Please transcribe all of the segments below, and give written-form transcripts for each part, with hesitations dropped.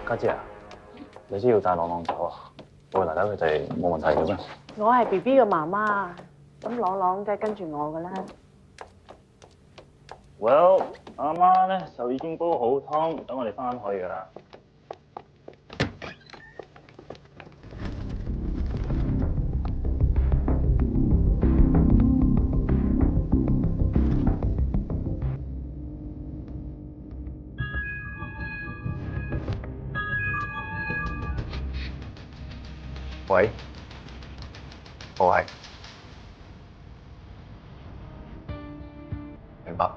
家姐啊，你知要帶朗朗走啊？我奶奶佢哋冇問題嘅咩？我係 B B 嘅媽媽，咁朗朗梗係跟住我㗎啦。Well，阿媽咧就已經煲好湯，等我哋翻去㗎啦。喂，我係。明白。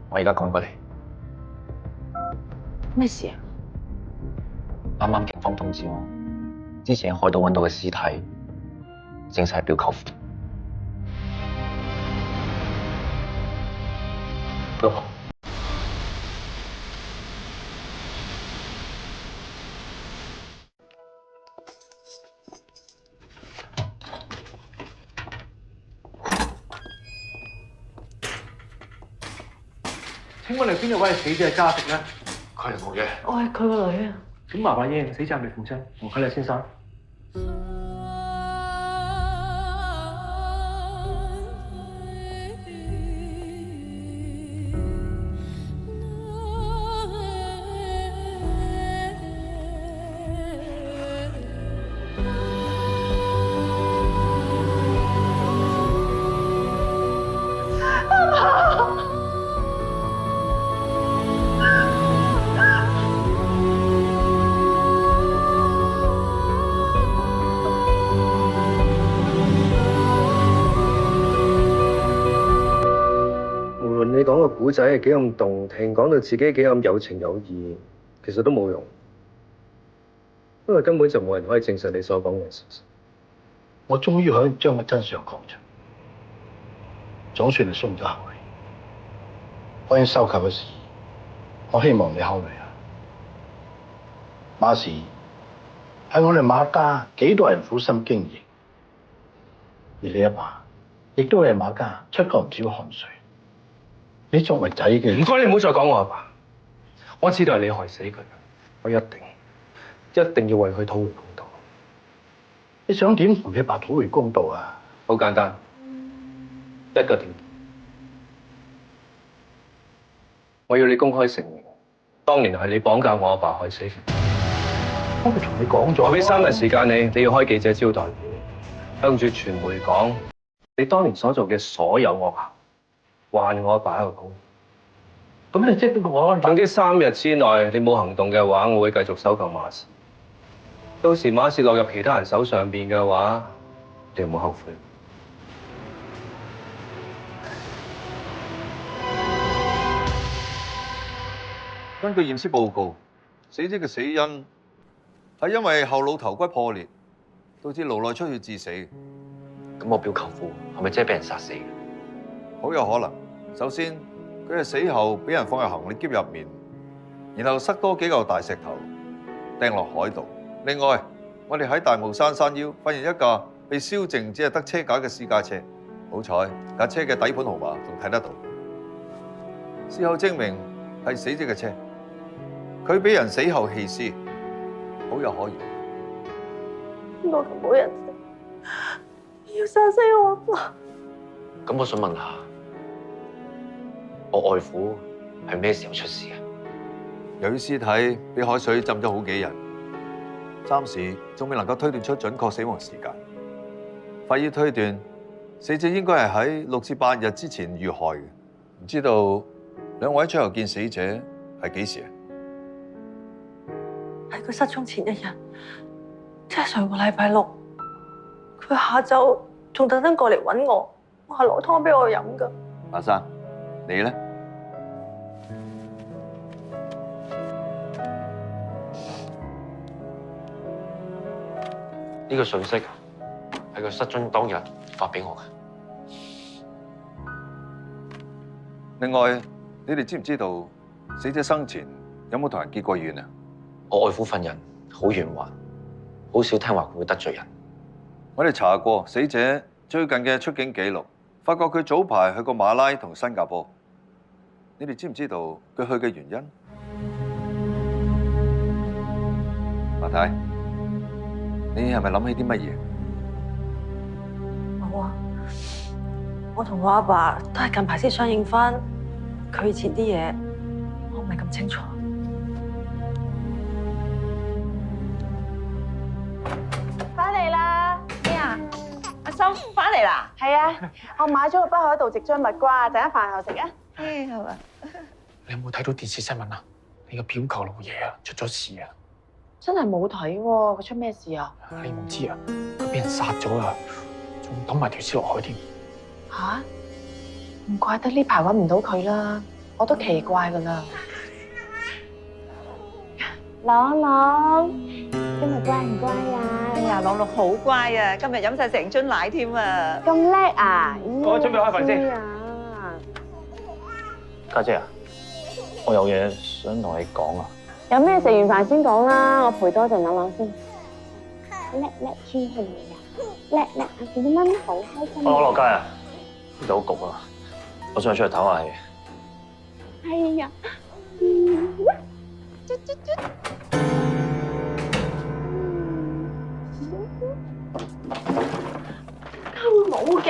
我而家趕過嚟。咩事啊？啱啱警方通知我，之前喺海島揾到嘅屍體，證實係表舅父。都好。請問你邊一位係死者嘅家屬咧？佢係我嘅。我係佢個女啊。請麻煩認死者係咪父親黃啟禮先生？無論你講個古仔係幾咁動聽，講到自己幾咁有情有義，其實都冇用，因為根本就冇人可以證實你所講嘅事實。我終於可以將個真相講出，總算係鬆咗口氣。關於收購嘅事，我希望你考慮下。馬氏係我哋馬家幾代人苦心經營，而你阿爸亦都係馬家出過唔少汗水。你作為仔嘅，唔該，你唔好再講我阿爸。我知道係你害死佢，我一定要為佢討回公道。你想點同你爸討回公道啊？好簡單，一個條件，我要你公開承認，當年係你綁架我阿爸害死佢。我咪同你講咗，我俾3日時間你要開記者招待會，向住傳媒講你當年所做嘅所有惡行，還我阿爸一個公道。咁你即係我總之3日之內你冇行動嘅話，我會繼續收購馬氏。到時馬氏落入其他人手上邊嘅話，你唔好後悔。根據驗屍報告，死者嘅死因係因為後腦頭骨破裂，導致顱內出血致死。咁我表舅父係咪真係俾人殺死嘅？好有可能。首先，佢係死後俾人放入行李篋入面，然後塞多幾嚿大石頭掟落海度。另外，我哋喺大帽山山腰發現一架被燒淨只係得車架嘅私家車。好彩，架車嘅底盤號碼仲睇得到。事後證明係死者嘅車，佢俾人死後棄屍，好有可疑。邊個咁冇人性，要殺死我阿爸？咁我想問下，我外父係咩時候出事啊？由於屍體俾海水浸咗好幾日，暫時仲未能夠推斷出準確死亡時間。法醫推斷，死者應該係喺6至8日之前遇害嘅。唔知道兩位最後見死者係幾時啊？喺佢失蹤前1日，即係上個禮拜6，佢下晝仲特登過嚟揾我，話攞湯俾我飲㗎。阿生，你咧？呢個信息係佢失蹤當日發俾我嘅。另外，你哋知唔知道死者生前有冇同人結過怨啊？我外父份人好圓滑，好少聽話會得罪人。我哋查過死者最近嘅出境記錄，發覺佢早排去過馬拉同新加坡。你哋知唔知道佢去嘅原因？太，你係咪諗起啲乜嘢？冇啊，我同我阿爸都係近排先相應翻佢以前啲嘢，我唔係咁清楚。翻嚟啦！咩啊？阿心翻嚟啦？係啊，我買咗個北海道植張蜜瓜，陣間飯後食啊。好啊。你有冇睇到電視新聞啊？你個表舅老爺啊，出咗事啊！真係冇睇喎，佢出咩事啊？你唔知啊？佢俾人殺咗啊，仲抌埋條屍落海添。吓？唔怪得呢排揾唔到佢啦，我都奇怪噶啦。朗朗，今日乖唔乖啊？哎呀，朗朗好乖啊，今日飲晒成樽奶添啊！咁叻啊！我準備開飯先。家姐啊，我有嘢想同你講啊。有咩食完飯先講啦，我陪多陣朗朗先。叻叻圈係咪啊？叻叻啊！見到媽咪好開心。我落街啊，呢度好焗啊，我想出去唞下氣。係呀。冇嘅，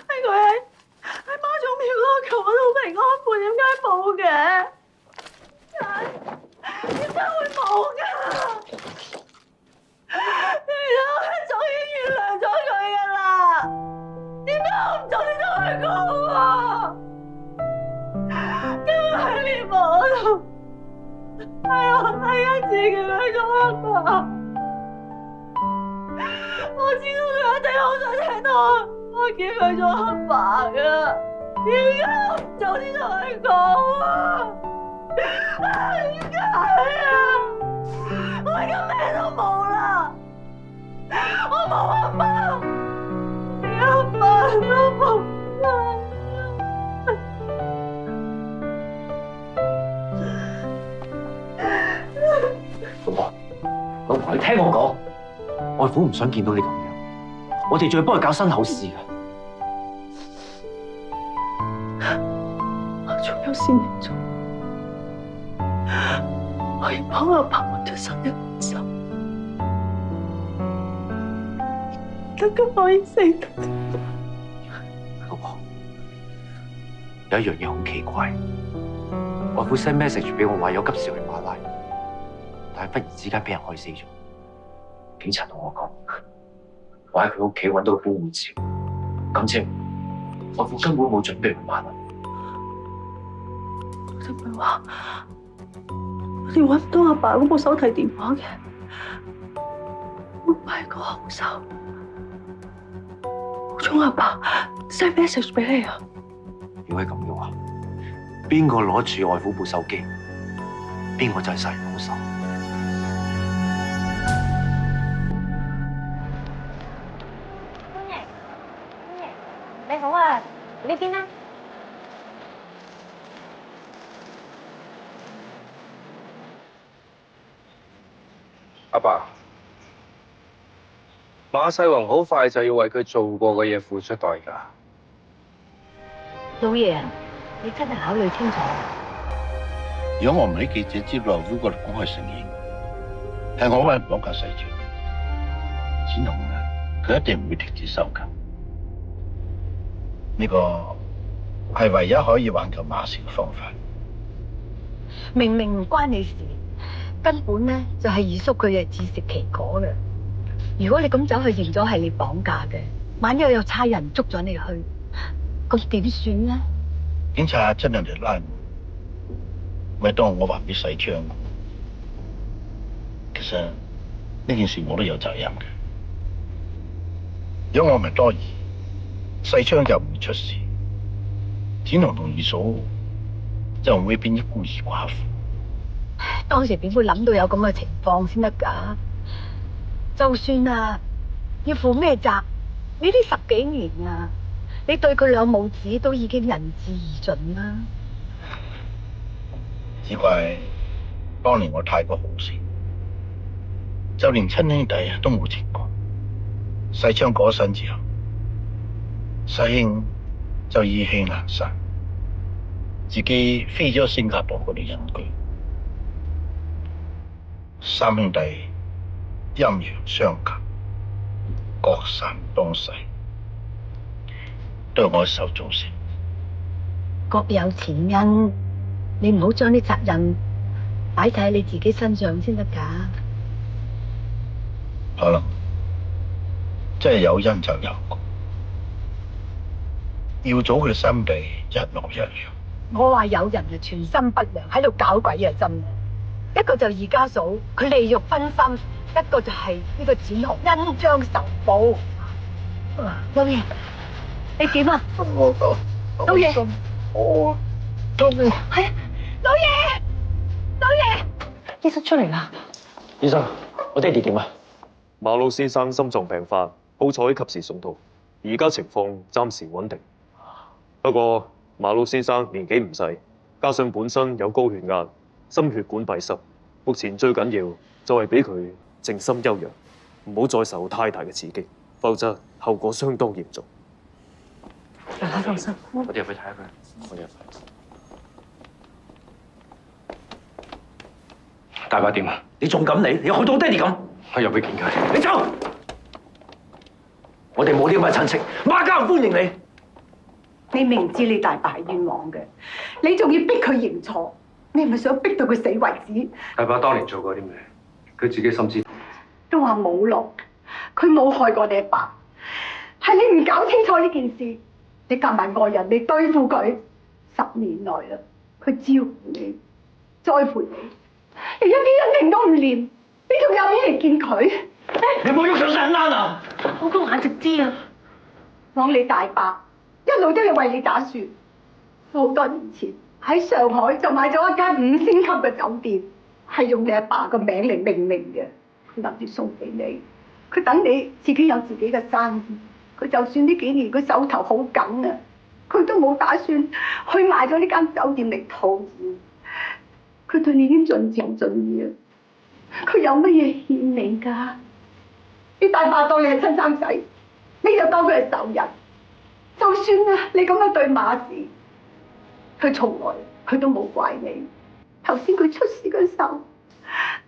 係佢喺媽祖廟嗰度求我到平安符，點解冇嘅？點解會冇㗎？其實我早已原諒咗佢㗎啦，點解我唔早啲同佢講啊？根本喺呢度度，係我第一次叫佢做阿爸。我知道佢一定好想聽到我叫佢做阿爸噶，點解我唔早啲同佢講啊？點解啊？我而家咩都冇啦，我冇阿媽，連阿爸都冇啦。老婆，你聽我講。外父唔想見到你咁樣，我哋仲要幫佢搞身後事㗎。我仲有事未做，我要幫阿爸揾咗新嘅幫手，等佢可以死得。老婆，有一樣嘢好奇怪，外父 send message 俾我話有急事去馬拉，但係忽然之間俾人害死咗。警察同我講，話喺佢屋企揾到個保護照，咁即係外父根本冇準備去馬拉。你唔係話我哋揾唔到阿爸嗰部手提電話嘅，會唔會係個兇手？冇衝阿爸 send message 俾你啊！如果係咁嘅話，邊個攞住外父部手機，邊個就係殺人兇手。你好啊，呢邊啦。阿爸，馬世宏好快就要為佢做過嘅嘢付出代價。老爺啊，你真係考慮清楚。如果我唔喺記者招待會嗰度公開承認，係我揾人綁架細長，展鴻啊，佢一定唔會停止收購。呢個係唯一可以挽救馬氏嘅方法。明明唔關你事，根本咧就係二叔佢係自食其果嘅。如果你咁走去認咗係你綁架嘅，萬一有差人捉咗你去，咁點算咧？警察真係嚟拉我，咪當我還俾細昌。其實呢件事我都有責任嘅。如果我唔係多疑，細昌就唔會出事，展鴻同二嫂就唔會變咗孤兒寡婦。當時點會諗到有咁嘅情況先得㗎？就算啊，要負咩責？呢啲10幾年啊，你對佢兩母子都已經仁至義盡啦。只怪當年我太過好勝，就連親兄弟都冇情過。細昌過身之後，細兄就意興闌珊，自己飛咗新加坡嗰度隱居。三兄弟陰陽相隔，各散東西，都係我一手造成。各有前因，你唔好將啲責任擺晒喺你自己身上先得㗎。可能真係有因就有果。耀祖嘅心地一模一樣。我話有人就存心不良喺度搞鬼啊針，一個就二家嫂，佢利欲熏心；一個就係呢個展雄恩將仇報。老爺，你點啊？老爺，我都未。係啊，老爺，老爺，醫生出嚟啦。醫生，我爹哋點啊？馬老先生心臟病發，好彩及時送到，而家情況暫時穩定。不過馬老先生年紀唔細，加上本身有高血壓、心血管閉塞，目前最緊要就係俾佢靜心休養，唔好再受太大嘅刺激，否則後果相當嚴重。大家放心，我哋入去睇下佢。我哋入去。大伯點啊？你仲敢嚟？你去到爹哋咁？我入去見佢。你走！我哋冇呢咁嘅親戚，馬家唔歡迎你。你明知你大伯係冤枉嘅，你仲要逼佢認錯，你係咪想逼到佢死為止？大伯當年做過啲咩？佢自己心知。都話冇咯，佢冇害過你阿爸，係你唔搞清楚呢件事，你夾埋外人嚟對付佢。10年來啦，佢照顧你、栽培你，你一啲恩情都唔念，你仲有面嚟見佢？你冇喐上身啊！我個眼就知啊，講你大伯一路都有為你打算。好多年前喺上海就買咗一間5星級嘅酒店，係用你阿爸個名嚟命名嘅。佢諗住送俾你，佢等你自己有自己嘅生意。佢就算呢幾年佢手頭好緊啊，佢都冇打算去賣咗呢間酒店嚟套現。佢對你已經盡情盡意啊！佢有乜嘢欠你㗎？你大伯當你係親生仔，你就當佢係仇人。就算啊，你咁樣對馬氏，佢從來佢都冇怪你。頭先佢出事嗰時候，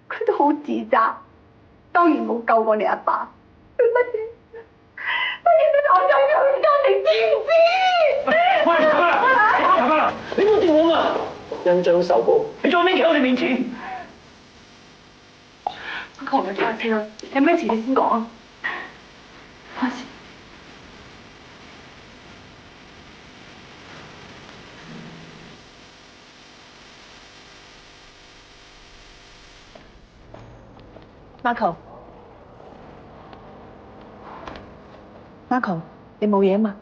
佢都好自責，當然冇救過你阿爸。佢乜嘢都攞咗佢家，你知唔知？喂，大伯，你冇掂我啊！恩將仇報，你做咩企喺我哋面前？我同你揸車啦，有咩事你先講啊。開始。Marco，你冇嘢嘛？